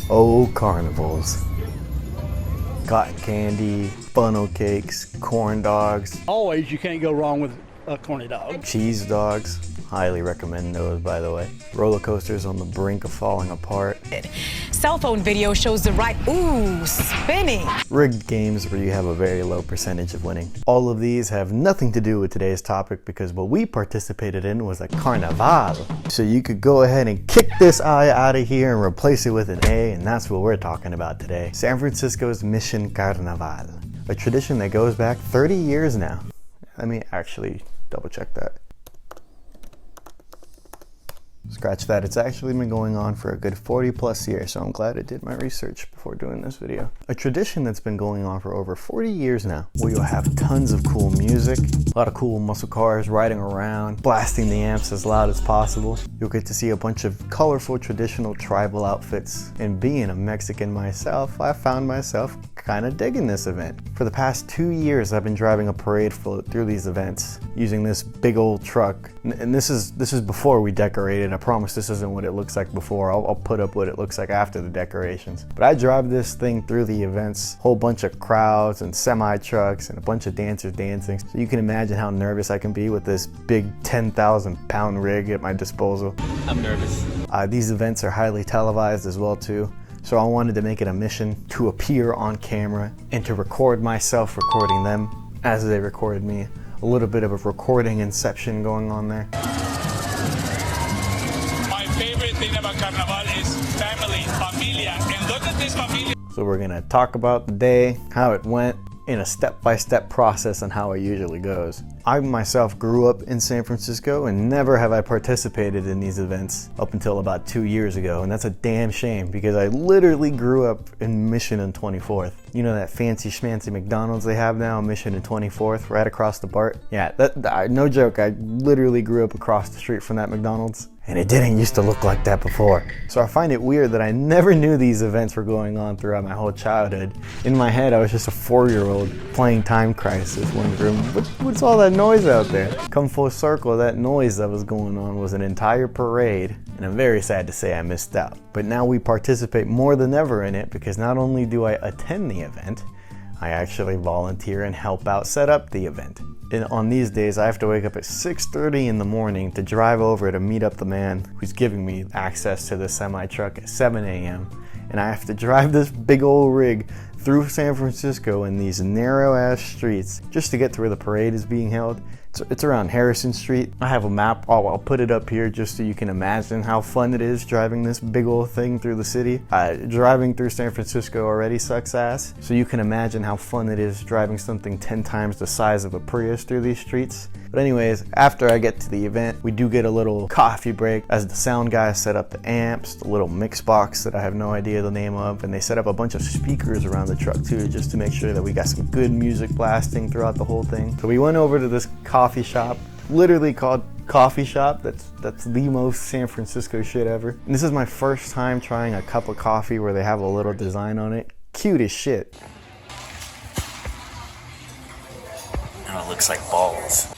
Oh, carnivals. Cotton candy, funnel cakes, corn dogs. Always, you can't go wrong with a corny dog. Cheese dogs. Highly recommend those, by the way. Roller coasters on the brink of falling apart. Cell phone video shows the right, spinning. Rigged games where you have a very low percentage of winning. All of these have nothing to do with today's topic because what we participated in was a carnaval. So you could go ahead and kick this I out of here and replace it with an A, and that's what we're talking about today. San Francisco's Mission Carnaval, a tradition that goes back 30 years now. Let me actually double check that. Scratch that, it's actually been going on for a good 40 plus years, so I'm glad I did my research before doing this video. A tradition that's been going on for over 40 years now, where you'll have tons of cool music, a lot of cool muscle cars riding around, blasting the amps as loud as possible. You'll get to see a bunch of colorful traditional tribal outfits, and being a Mexican myself, I found myself kind of digging this event. For the past 2 years, I've been driving a parade float through these events, using this big old truck, and this is before we decorated. I promise this isn't what it looks like before. I'll put up what it looks like after the decorations. But I drive this thing through the events, whole bunch of crowds and semi trucks and a bunch of dancers dancing. So you can imagine how nervous I can be with this big 10,000 pound rig at my disposal. I'm nervous. These events are highly televised as well too. So I wanted to make it a mission to appear on camera and to record myself recording them as they recorded me. A little bit of a recording inception going on there. My favorite thing about Carnaval is family, familia, and look at this familia. So we're gonna talk about the day, how it went, in a step-by-step process on how it usually goes. I myself grew up in San Francisco and never have I participated in these events up until about 2 years ago, and that's a damn shame because I literally grew up in Mission and 24th. You know that fancy schmancy McDonald's they have now on Mission and 24th, right across the BART? Yeah, no joke, I literally grew up across the street from that McDonald's. And it didn't used to look like that before. So I find it weird that I never knew these events were going on throughout my whole childhood. In my head, I was just a 4-year-old playing Time Crisis, wondering, what's all that noise out there? Come full circle, that noise that was going on was an entire parade, and I'm very sad to say I missed out. But now we participate more than ever in it because not only do I attend the event, I actually volunteer and help out set up the event. And on these days, I have to wake up at 6:30 in the morning to drive over to meet up the man who's giving me access to the semi truck at 7 a.m. And I have to drive this big old rig through San Francisco in these narrow ass streets just to get to where the parade is being held. It's around Harrison Street. I have a map. I'll put it up here just so you can imagine how fun it is driving this big old thing through the city. Driving through San Francisco already sucks ass, so you can imagine how fun it is driving something 10 times the size of a Prius through these streets. But anyways, after I get to the event, we do get a little coffee break as the sound guys set up the amps, the little mix box that I have no idea the name of, and they set up a bunch of speakers around the truck too, just to make sure that we got some good music blasting throughout the whole thing. So we went over to this coffee shop, literally called Coffee Shop. That's the most San Francisco shit ever. And this is my first time trying a cup of coffee where they have a little design on it. Cute as shit. Now it looks like balls.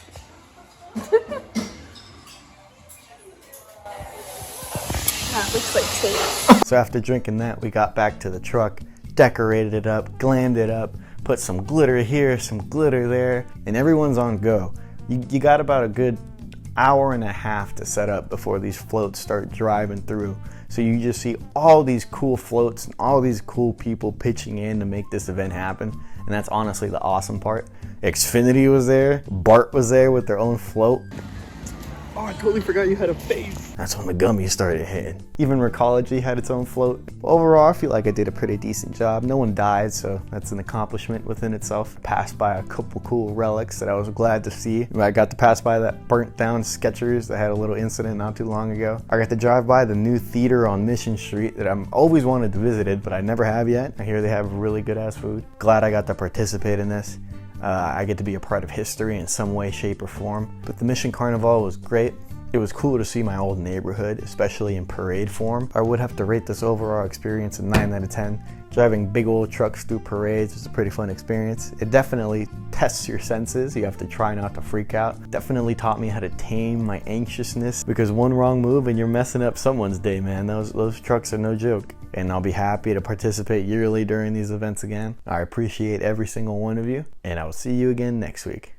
That looks like tape. So after drinking that, we got back to the truck, decorated it up, glammed it up, put some glitter here, some glitter there, and everyone's on go. You got about a good hour and a half to set up before these floats start driving through. So you just see all these cool floats and all these cool people pitching in to make this event happen. And that's honestly the awesome part. Xfinity was there, BART was there with their own float. Oh, I totally forgot you had a face. That's when the gummies started hitting. Even Recology had its own float. Overall, I feel like I did a pretty decent job. No one died, so that's an accomplishment within itself. Passed by a couple cool relics that I was glad to see. I got to pass by that burnt down Skechers that had a little incident not too long ago. I got to drive by the new theater on Mission Street that I'm always wanted to visit it, but I never have yet. I hear they have really good ass food. Glad I got to participate in this. I get to be a part of history in some way, shape, or form. But the Mission Carnival was great. It was cool to see my old neighborhood, especially in parade form. I would have to rate this overall experience a 9 out of 10, Driving big old trucks through parades was a pretty fun experience. It definitely tests your senses. You have to try not to freak out. Definitely taught me how to tame my anxiousness, because one wrong move and you're messing up someone's day, man. Those trucks are no joke. And I'll be happy to participate yearly during these events again. I appreciate every single one of you, and I will see you again next week.